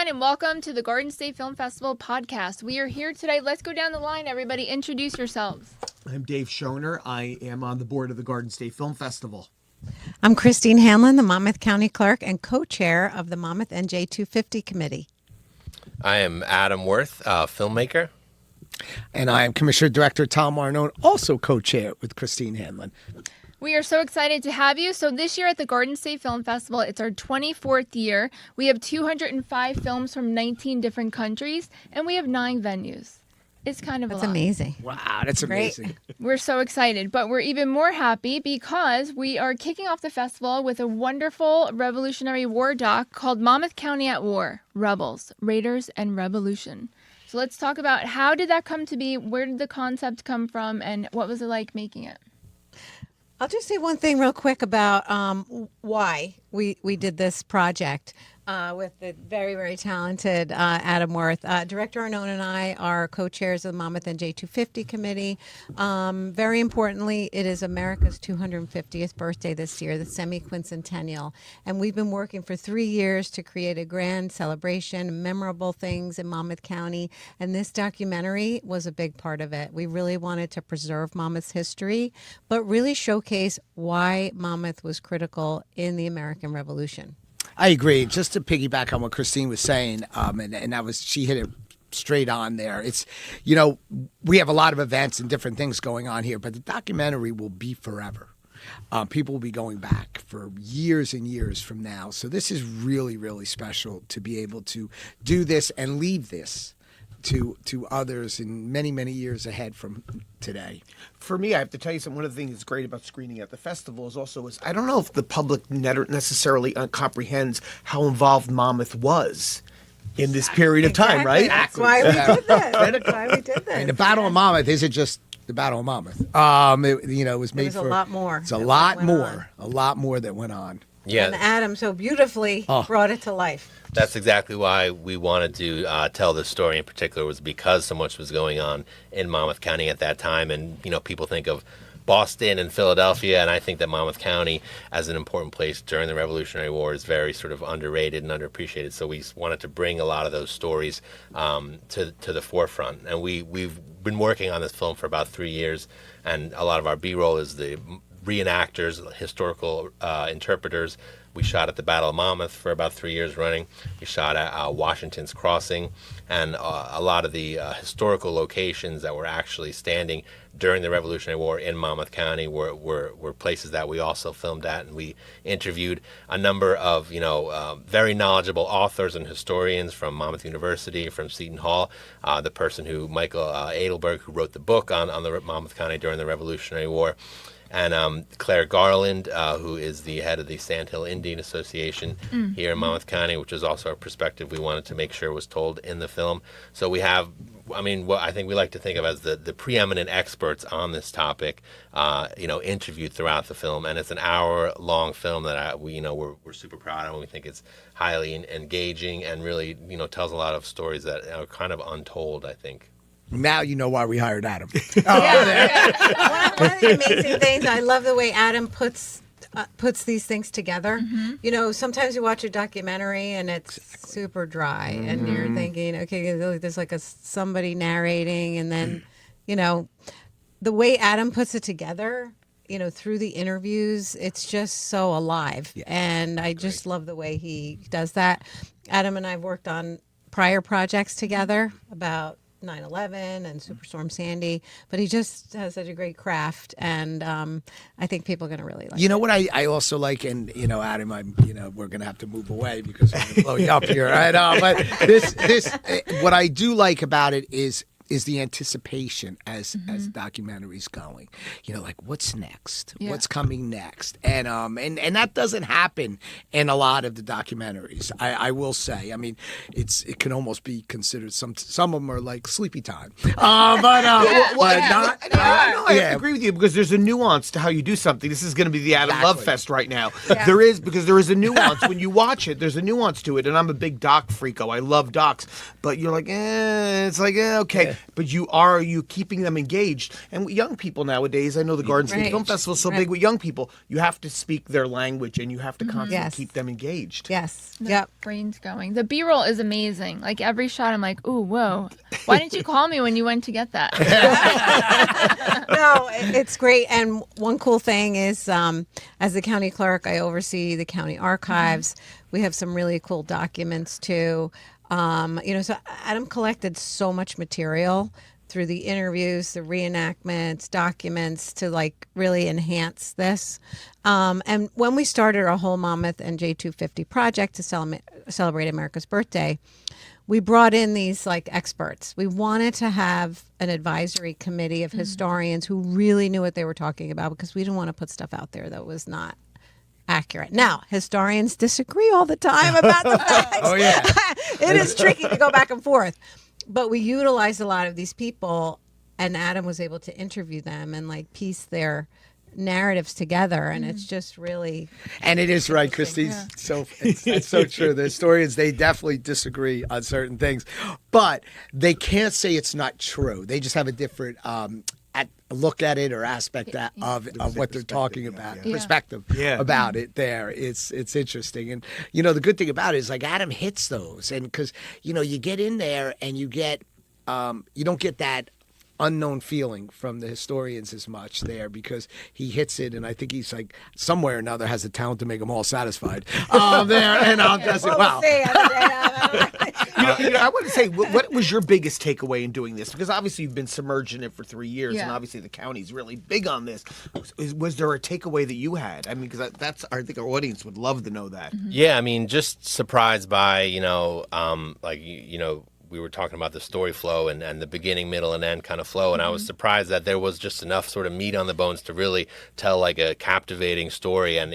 everyone, and welcome to the Garden State Film Festival podcast. We are here today. Let's go down the line, everybody. Introduce yourselves. I'm Dave Schoner. I am on the board of the Garden State Film Festival. I'm Christine Hanlon, the Monmouth County Clerk and co-chair of the Monmouth NJ 250 Committee. I am Adam Worth, filmmaker. And I am Commissioner Director Tom Arnone, also co-chair with Christine Hanlon. We are so excited to have you. So this year at the Garden State Film Festival, it's our 24th year. We have 205 films from 19 different countries, and we have 9 venues. It's kind of That's a lot. amazing. Wow, that's amazing. We're so excited, but we're even more happy because we are kicking off the festival with a wonderful Revolutionary War doc called Monmouth County at War, Rebels, Raiders, and Revolution. So let's talk about how did that come to be, where did the concept come from, and what was it like making it? I'll just say one thing real quick about why we did this project with the very, very talented Adam Worth. Director Arnone and I are co-chairs of the Monmouth NJ 250 Committee. Very importantly, it is America's 250th birthday this year, the semi-quincentennial. And we've been working for 3 years to create a grand celebration, memorable things in Monmouth County. And this documentary was a big part of it. We really wanted to preserve Monmouth's history, but really showcase why Monmouth was critical in the American Revolution. I agree. Just to piggyback on what Christine was saying, and that was, she hit it straight on there. It's, you know, we have a lot of events and different things going on here, but the documentary will be forever. People will be going back for years and years from now. So this is really, really special to be able to do this and leave this to others in many, many years ahead from today. For me, I have to tell you something. One of the things that's great about screening at the festival is I don't know if the public necessarily comprehends how involved Monmouth was in this period of time, right? That's why we did this. That's why we did this. And the Battle of Monmouth isn't just the Battle of Monmouth. It was made There was a lot more. It's a lot more that went on. Yeah, And Adam so beautifully brought it to life. that's exactly why we wanted to tell this story in particular, was because so much was going on in Monmouth County at that time. And, you know, people think of Boston and Philadelphia, and I think that Monmouth County as an important place during the Revolutionary War is very sort of underrated and underappreciated. So we wanted to bring a lot of those stories to the forefront. And we've been working on this film for about 3 years, and a lot of our B-roll is the reenactors, historical interpreters. We shot at the Battle of Monmouth for about 3 years running. We shot at Washington's Crossing, and a lot of the historical locations that were actually standing during the Revolutionary War in Monmouth County were places that we also filmed at, and we interviewed a number of very knowledgeable authors and historians from Monmouth University, from Seton Hall. The person Michael Edelberg, who wrote the book on the Monmouth County during the Revolutionary War. And Claire Garland, who is the head of the Sandhill Indian Association here in Monmouth County, which is also a perspective we wanted to make sure was told in the film. So we have, what I think we like to think of as the preeminent experts on this topic, interviewed throughout the film. And it's an hour-long film that we're super proud of, and we think it's highly engaging and really, tells a lot of stories that are kind of untold, I think. Now you know why we hired Adam. One of the amazing things, I love the way Adam puts these things together. Mm-hmm. Sometimes you watch a documentary and it's super dry, and you're thinking, okay, there's like somebody narrating, and then, the way Adam puts it together, through the interviews, it's just so alive. Yeah. And I just love the way he does that. Adam and I have worked on prior projects together about 9/11 and Superstorm Sandy, but he just has such a great craft, and I think people are going to really like it. What I also like, and Adam, we're going to have to move away because I'm going to blow you up here, right? But this, what I do like about it is the anticipation as documentaries going. Like what's next? Yeah. What's coming next? And that doesn't happen in a lot of the documentaries. I will say. I mean, it can almost be considered some of them are like sleepy time. I agree with you, because there's a nuance to how you do something. This is going to be the Adam Love Fest right now. Yeah. There is a nuance when you watch it. There's a nuance to it, and I'm a big doc freako. I love docs, but you're like, it's like, okay. Yeah. but you keeping them engaged. And with young people nowadays, I know the Garden State Right. Film Festival is so Right. big with young people, you have to speak their language and you have to constantly Yes. keep them engaged. Yes. The Yep. brain's going. The B-roll is amazing. Like every shot, I'm like, ooh, whoa. Why didn't you call me when you went to get that? No, it's great. And one cool thing is, as the county clerk, I oversee the county archives. We have some really cool documents too. So Adam collected so much material through the interviews, the reenactments, documents to like really enhance this. And when we started our whole Monmouth and J250 project to celebrate America's birthday, we brought in these like experts. We wanted to have an advisory committee of historians who really knew what they were talking about, because we didn't want to put stuff out there that was not accurate. Now, historians disagree all the time about the facts. Oh, yeah. It is tricky to go back and forth. But we utilized a lot of these people, and Adam was able to interview them and like piece their narratives together, and it's just really And it is right, Christy. So it's so true. The historians, they definitely disagree on certain things, but they can't say it's not true. They just have a different look at it or aspect of what they're talking about, perspective about it. There, it's interesting, and the good thing about it is like Adam hits those, and because you get in there and you get you don't get that unknown feeling from the historians as much there, because he hits it, and I think he's like somewhere or another has the talent to make them all satisfied there, and does it well. I want to say, what was your biggest takeaway in doing this? Because obviously you've been submerged in it for 3 years, and obviously the county's really big on this. Was there a takeaway that you had? I mean, because I think our audience would love to know that. Yeah, I mean, just surprised by, we were talking about the story flow and the beginning, middle, and end kind of flow. And I was surprised that there was just enough sort of meat on the bones to really tell like a captivating story. And,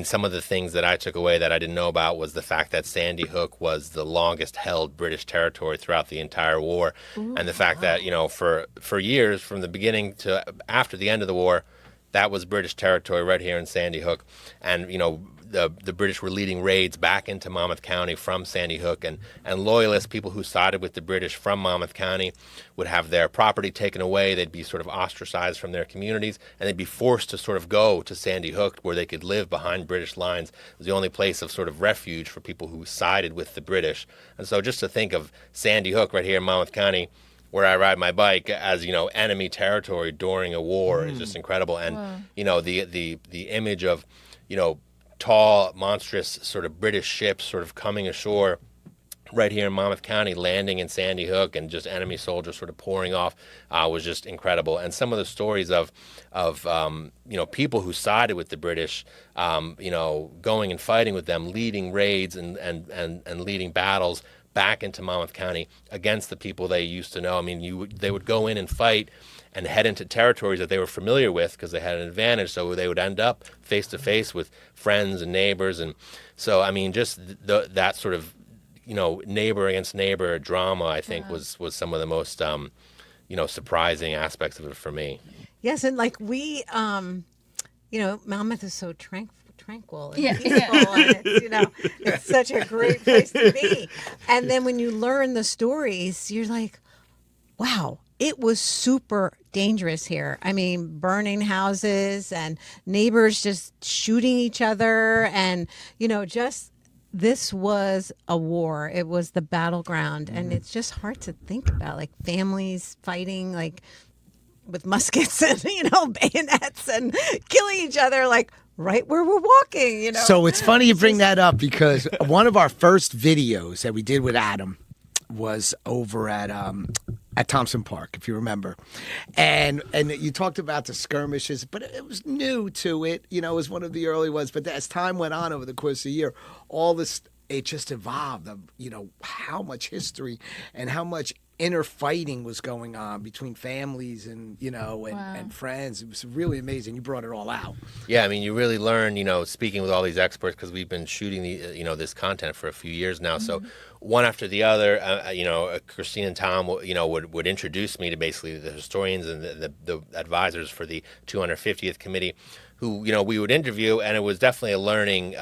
some of the things that I took away that I didn't know about was the fact that Sandy Hook was the longest held British territory throughout the entire war. And the fact that, for years, from the beginning to after the end of the war, that was British territory right here in Sandy Hook. And, the British were leading raids back into Monmouth County from Sandy Hook, and loyalists, people who sided with the British from Monmouth County, would have their property taken away. They'd be sort of ostracized from their communities, and they'd be forced to sort of go to Sandy Hook where they could live behind British lines. It was the only place of sort of refuge for people who sided with the British. And so just to think of Sandy Hook right here in Monmouth County, where I ride my bike, as enemy territory during a war is just incredible. And the image of tall, monstrous sort of British ships sort of coming ashore right here in Monmouth County, landing in Sandy Hook, and just enemy soldiers sort of pouring off was just incredible. And some of the stories of people who sided with the British, going and fighting with them, leading raids and leading battles back into Monmouth County against the people they used to know. I mean, they would go in and fight and head into territories that they were familiar with because they had an advantage. So they would end up face to face with friends and neighbors. And so, just that sort of, neighbor against neighbor drama, I think was some of the most, surprising aspects of it for me. Yes, and like we, Monmouth is so tranquil and Yeah. peaceful, and it's, it's such a great place to be. And then when you learn the stories, you're like, wow, it was super dangerous here. I mean, burning houses and neighbors just shooting each other, and this was a war. It was the battleground, and it's just hard to think about, like families fighting like with muskets and bayonets and killing each other like right where we're walking. So it's funny you bring that up, because one of our first videos that we did with Adam was over at Thompson Park, if you remember, and you talked about the skirmishes, but it was new to it. It was one of the early ones. But as time went on over the course of the year, all this, it just evolved. How much history and how much inner fighting was going on between families and and friends. It was really amazing. You brought it all out. Yeah, I mean, you really learn, speaking with all these experts, because we've been shooting this content for a few years now. So one after the other, Christine and Tom, would introduce me to basically the historians and the advisors for the 250th committee, who, we would interview, and it was definitely a learning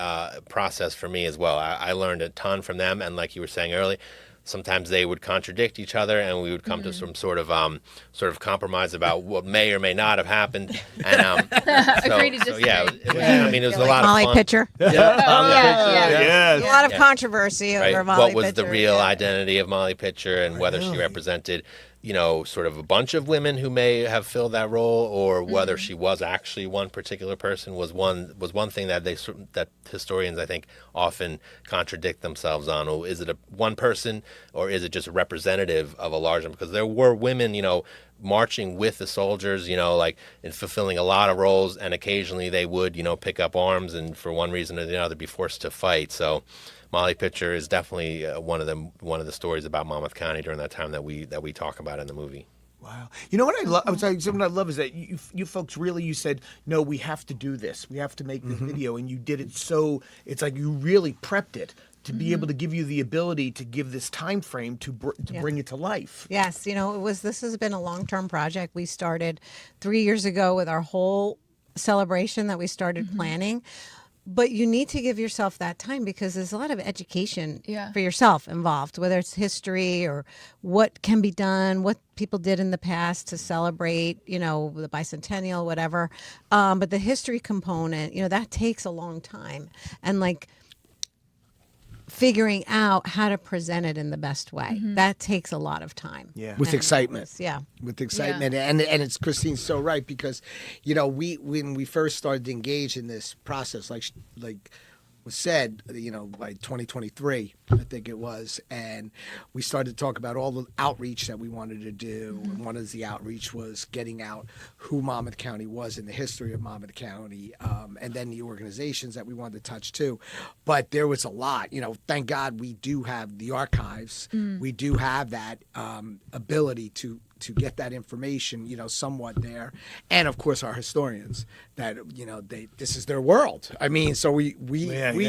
process for me as well. I learned a ton from them, and like you were saying earlier, sometimes they would contradict each other, and we would come to some sort of compromise about what may or may not have happened. And Agree to so yeah, disagree. I mean, it was a lot Molly of fun. Pitcher. Yeah, Yes. A lot of controversy over right. Molly What was Pitcher. the real identity of Molly Pitcher, and whether she represented, sort of a bunch of women who may have filled that role, or whether she was actually one particular person was one thing that that historians, I think, often contradict themselves on. Oh, is it one person, or is it just representative of a larger? Because there were women, marching with the soldiers, like in fulfilling a lot of roles, and occasionally they would, pick up arms and for one reason or the other be forced to fight. So Molly Pitcher is definitely one of the stories about Monmouth County during that time that we talk about in the movie. Wow. You know what I love? I was saying, something I love is that you folks really, you said, no, we have to do this. We have to make this video, and you did it so. It's like you really prepped it to be able to give you the ability to give this time frame to bring it to life. Yes, this has been a long-term project. We started 3 years ago with our whole celebration that we started planning. But you need to give yourself that time, because there's a lot of education for yourself involved, whether it's history or what can be done, what people did in the past to celebrate, the bicentennial, whatever. But the history component, that takes a long time. And figuring out how to present it in the best way, that takes a lot of time. Yeah. With excitement. With excitement. And it's, Christine's so right, because when we first started to engage in this process, like was said, by 2023, I think it was, and we started to talk about all the outreach that we wanted to do. And one of the outreach was getting out who Monmouth County was in the history of Monmouth County, and then the organizations that we wanted to touch too. But there was a lot. Thank God we do have the archives. We do have that ability to get that information, somewhat there, and of course our historians that this is their world. I mean, so we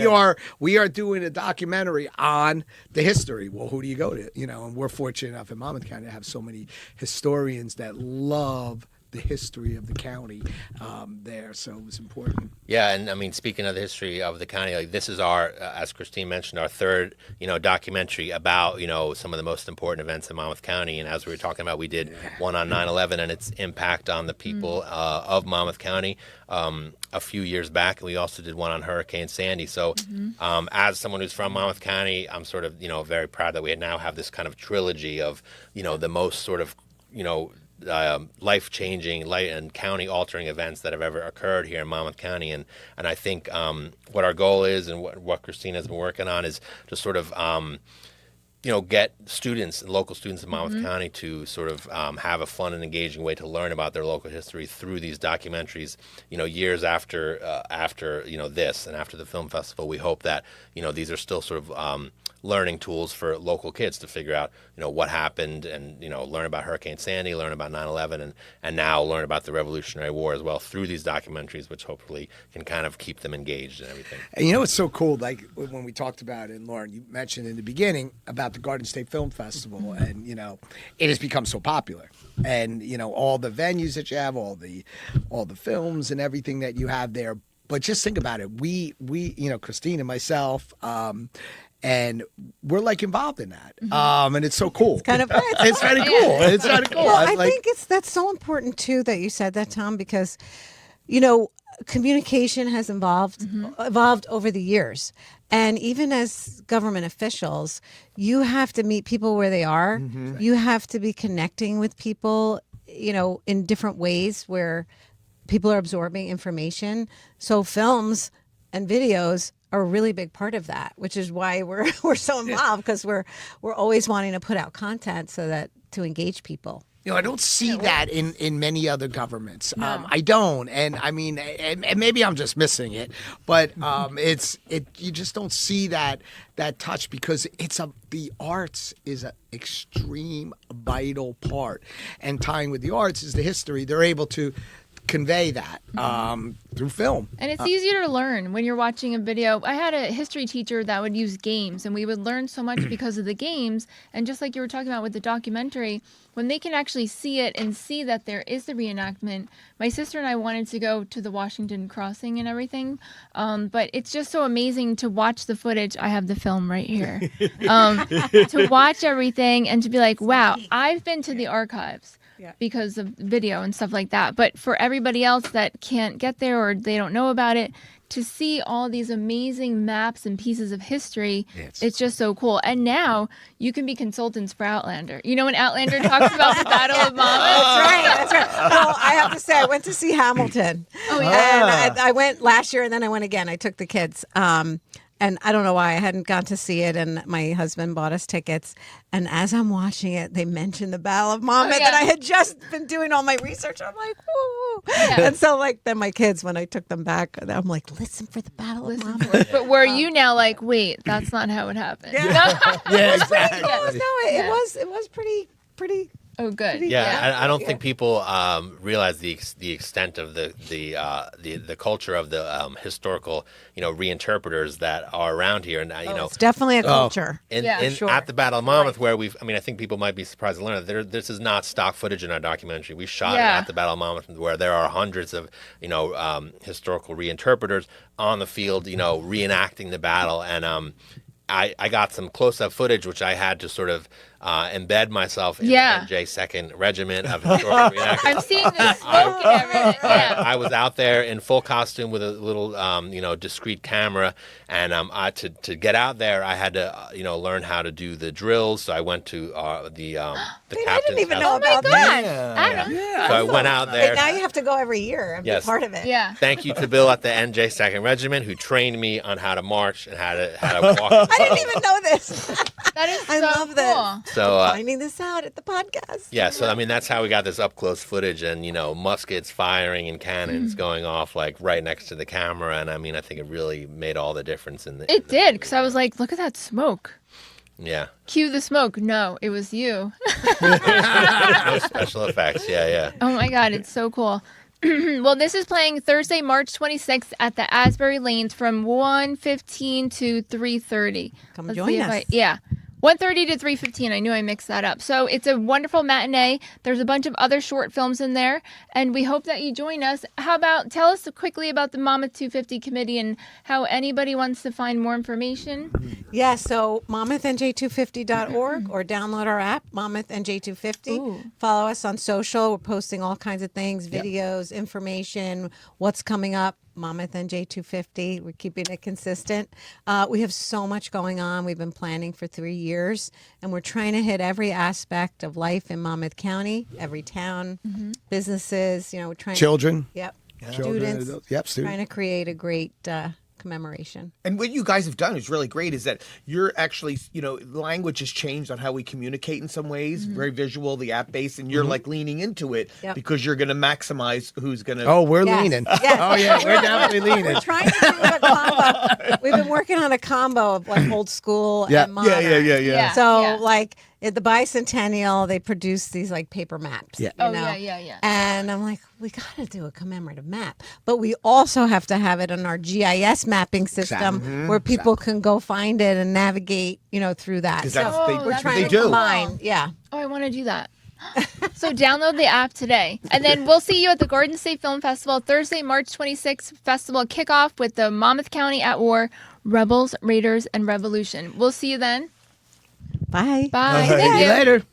are doing a documentary on the history. Well, who do you go to? And we're fortunate enough in Monmouth County to have so many historians that love the history of the county there, so it was important. Yeah, and I mean, speaking of the history of the county, this is our, as Christine mentioned, our third, documentary about, some of the most important events in Monmouth County. And as we were talking about, we did one on 9/11 and its impact on the people of Monmouth County a few years back, and we also did one on Hurricane Sandy. So, as someone who's from Monmouth County, I'm sort of, very proud that we now have this kind of trilogy of, the most sort of, life-changing, and county-altering events that have ever occurred here in Monmouth County. And I think what our goal is, and what Christine has been working on, is to sort of get students, local students in Monmouth County, to sort of have a fun and engaging way to learn about their local history through these documentaries. Years after this, and after the film festival, we hope that these are still sort of learning tools for local kids to figure out, what happened, and, learn about Hurricane Sandy, learn about 9/11, and now learn about the Revolutionary War as well through these documentaries, which hopefully can kind of keep them engaged and everything. And it's so cool, like when we talked about it, and Lauren, you mentioned in the beginning about the Garden State Film Festival, and, it has become so popular. And, all the venues that you have, all the films and everything that you have there. But just think about it. We Christine and myself, and we're involved in that, and it's so cool. It's kind of it's kind of cool. It's kind of cool. Well, I think that's so important too that you said that, Tom, because communication has evolved over the years, and even as government officials, you have to meet people where they are. You have to be connecting with people, in different ways where people are absorbing information. So films and videos are a really big part of that, which is why we're so involved, because we're always wanting to put out content to engage people. I don't see that in many other governments. I don't, and I mean, and maybe I'm just missing it, but you just don't see that touch, because the arts is an extreme vital part, and tying with the arts is the history. They're able to convey that through film. And it's easier to learn when you're watching a video. I had a history teacher that would use games, and we would learn so much because of the games. And just like you were talking about with the documentary, when they can actually see it and see that there is the reenactment. My sister and I wanted to go to the Washington crossing and everything, but it's just so amazing to watch the footage. I have the film right here. To watch everything and to be like, wow, I've been to the archives. Yeah. Because of video and stuff like that. But for everybody else that can't get there or they don't know about it, to see all these amazing maps and pieces of history, it's just so cool. And now you can be consultants for Outlander. You know when Outlander talks about the Battle of Monmouth? That's right. Well, I have to say, I went to see Hamilton. Oh, yeah. And I went last year, and then I went again. I took the kids. And I don't know why I hadn't gone to see it, and my husband bought us tickets. And as I'm watching it, they mentioned the Battle of Monmouth, and I had just been doing all my research. I'm like, whoa. Yeah. And so, like, then my kids, when I took them back, I'm like, listen for the Battle of Monmouth. But were you now like, wait, that's not how it happened? Yeah, Yeah, exactly. It was pretty. Oh, good. Yeah, I don't think people realize the extent of the culture of the historical, reinterpreters that are around here, and it's definitely a culture. At the Battle of Monmouth, where I think people might be surprised to learn that this is not stock footage in our documentary. We shot it at the Battle of Monmouth, where there are hundreds of historical reinterpreters on the field, reenacting the battle, and I got some close-up footage, which I had to sort of embed myself in the NJ 2nd Regiment of Historical Reenactors. I'm seeing the smoke and everything. Yeah. I was out there in full costume with a little, discreet camera, and to get out there, I had to, learn how to do the drills. So I went to the captain's I didn't even know Oh my about God. that. Yeah. So I went out there. Now you have to go every year and be part of it. Yeah. Thank you to Bill at the NJ 2nd Regiment, who trained me on how to march and how to walk. I didn't even know this. That is I so love cool. this. So finding this out at the podcast. Yeah, so that's how we got this up close footage, and muskets firing and cannons going off like right next to the camera, and I think it really made all the difference in the. It did, because I was like, look at that smoke. Yeah. Cue the smoke. No, it was you. No special effects. Yeah. Oh my God, it's so cool. Well, this is playing Thursday, March 26th at the Asbury Lanes from 1:15 to 3:30. Come join us. 1:30 to 3:15. I knew I mixed that up. So it's a wonderful matinee. There's a bunch of other short films in there, and we hope that you join us. How about tell us quickly about the Monmouth 250 Committee and how anybody wants to find more information? Yeah, so MonmouthNJ250.org or download our app, Monmouth NJ250. Ooh. Follow us on social. We're posting all kinds of things, videos, information, what's coming up. Monmouth NJ250. We're keeping it consistent. We have so much going on. We've been planning for 3 years, and we're trying to hit every aspect of life in Monmouth County, every town, businesses. We're trying. Children. Yep. Children, Students. yep, students. Trying to create a great commemoration. And what you guys have done is really great is that you're actually, language has changed on how we communicate in some ways, very visual, the app based, and you're like leaning into it because you're going to maximize who's going to. Oh, we're leaning. Yes. Oh, yeah, we're definitely leaning. We're trying to do a combo. We've been working on a combo of like old school and modern. Yeah. So like at the bicentennial, they produce these like paper maps. Yeah. Yeah. And I'm like, we got to do a commemorative map, but we also have to have it in our GIS mapping system where people can go find it and navigate, through that. Because we're trying to do. combine. Yeah. Oh, I want to do that. So download the app today. And then we'll see you at the Garden State Film Festival Thursday, March 26th. Festival kickoff with the Monmouth County at War, Rebels, Raiders, and Revolution. We'll see you then. Bye. Bye. See you later.